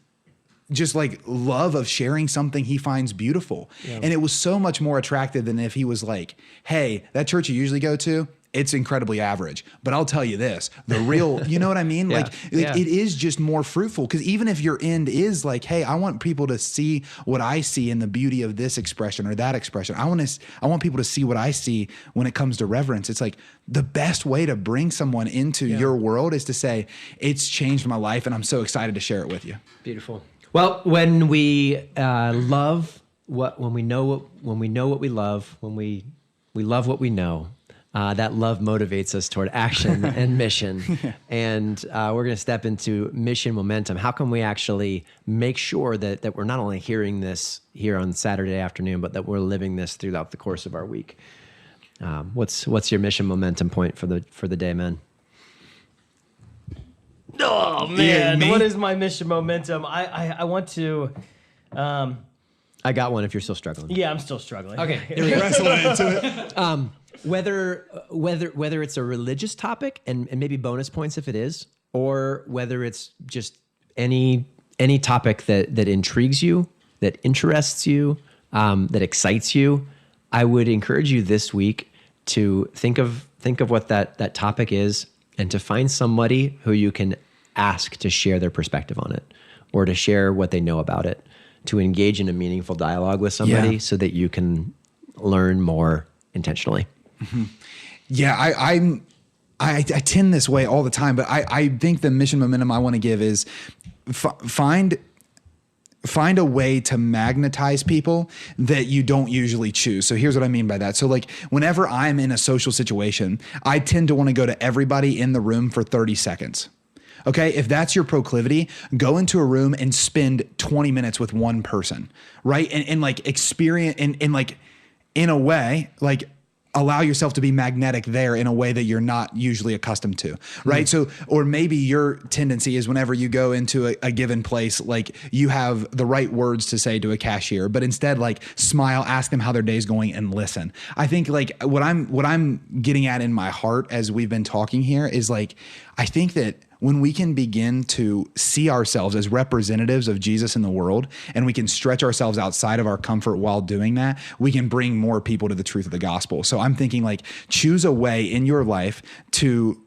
just like love of sharing something he finds beautiful. Yeah. And it was so much more attractive than if he was like, hey, that church you usually go to, it's incredibly average, but I'll tell you this, the real, you know what I mean? Yeah. It is just more fruitful, because even if your end is like, hey, I want people to see what I see in the beauty of this expression or that expression. I want people to see what I see when it comes to reverence. It's like the best way to bring someone into your world is to say, it's changed my life and I'm so excited to share it with you. Beautiful. Well, when we love when we know what we love, when we love what we know, that love motivates us toward action and mission. And we're going to step into mission momentum. How can we actually make sure that we're not only hearing this here on Saturday afternoon, but that we're living this throughout the course of our week? What's your mission momentum point for the day, man? Oh man, what is my mission momentum? I want to. I got one. If you're still struggling. Yeah, I'm still struggling. Okay, Here we wrestle into it. Whether it's a religious topic and maybe bonus points if it is, or whether it's just any topic that intrigues you, that interests you, that excites you, I would encourage you this week to think of what that topic is, and to find somebody who you can ask to share their perspective on it, or to share what they know about it, to engage in a meaningful dialogue with somebody so that you can learn more intentionally. Mm-hmm. Yeah, I tend this way all the time, but I think the mission momentum I want to give is find a way to magnetize people that you don't usually choose. So here's what I mean by that. So like whenever I'm in a social situation, I tend to want to go to everybody in the room for 30 seconds. Okay, if that's your proclivity, go into a room and spend 20 minutes with one person, right? And like experience, and like in a way, like allow yourself to be magnetic there in a way that you're not usually accustomed to, right? So, or maybe your tendency is whenever you go into a given place, like you have the right words to say to a cashier, but instead like smile, ask them how their day's going, and listen. I think like what I'm getting at in my heart as we've been talking here is like, I think that when we can begin to see ourselves as representatives of Jesus in the world, and we can stretch ourselves outside of our comfort while doing that, we can bring more people to the truth of the gospel. So I'm thinking like, choose a way in your life to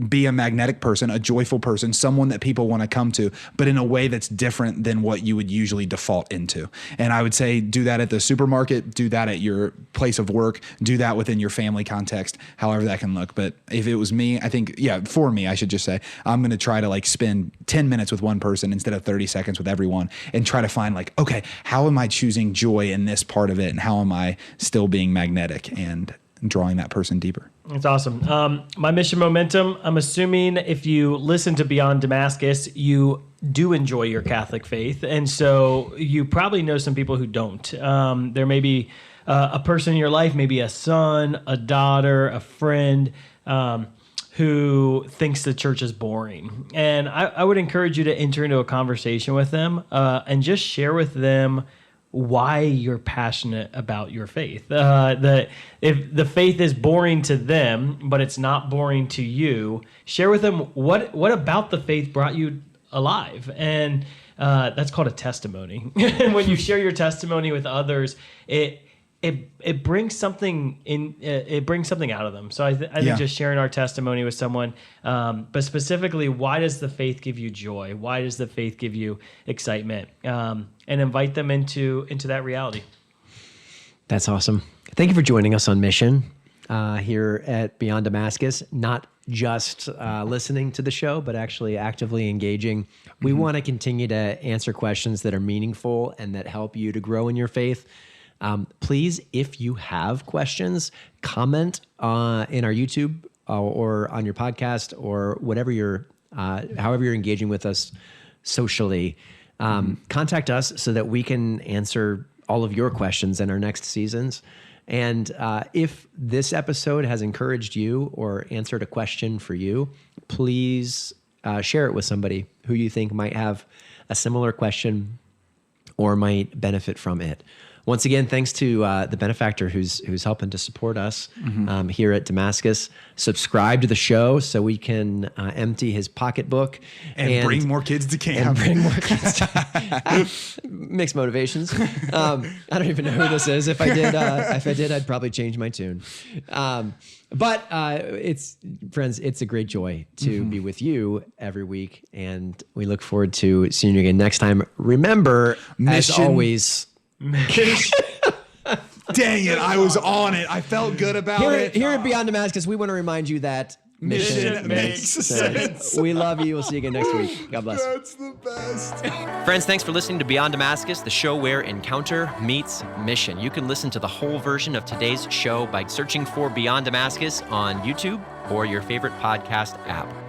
be a magnetic person, a joyful person, someone that people want to come to, but in a way that's different than what you would usually default into. And I would say do that at the supermarket, do that at your place of work, do that within your family context, however that can look. But if it was me, I think, for me, I should just say, I'm going to try to like spend 10 minutes with one person instead of 30 seconds with everyone, and try to find like, okay, how am I choosing joy in this part of it? And how am I still being magnetic and drawing that person deeper? That's awesome. My mission momentum, I'm assuming if you listen to Beyond Damascus, you do enjoy your Catholic faith. And so you probably know some people who don't. There may be a person in your life, maybe a son, a daughter, a friend, who thinks the church is boring. And I would encourage you to enter into a conversation with them and just share with them why you're passionate about your faith. That if the faith is boring to them, but it's not boring to you, share with them what about the faith brought you alive. And that's called a testimony. And when you share your testimony with others, it brings something in. It brings something out of them. So I think just sharing our testimony with someone, but specifically, why does the faith give you joy? Why does the faith give you excitement? And invite them into that reality. That's awesome. Thank you for joining us on Mission here at Beyond Damascus. Not just listening to the show, but actually actively engaging. We want to continue to answer questions that are meaningful and that help you to grow in your faith. Please, if you have questions, comment in our YouTube or on your podcast or whatever however you're engaging with us socially. Contact us so that we can answer all of your questions in our next seasons. And if this episode has encouraged you or answered a question for you, please share it with somebody who you think might have a similar question or might benefit from it. once again, thanks to the benefactor who's helping to support us here at Damascus. Subscribe to the show so we can empty his pocketbook and bring more kids to camp. Mixed motivations. I don't even know who this is. If I did, I'd probably change my tune. But friends, it's a great joy to be with you every week, and we look forward to seeing you again next time. Remember, as always, dang it, I was on it. I felt good about it. Here at Beyond Damascus, we want to remind you that mission makes sense. We love you. We'll see you again next week. God bless. That's the best. Friends, thanks for listening to Beyond Damascus, the show where encounter meets mission. You can listen to the whole version of today's show by searching for Beyond Damascus on YouTube or your favorite podcast app.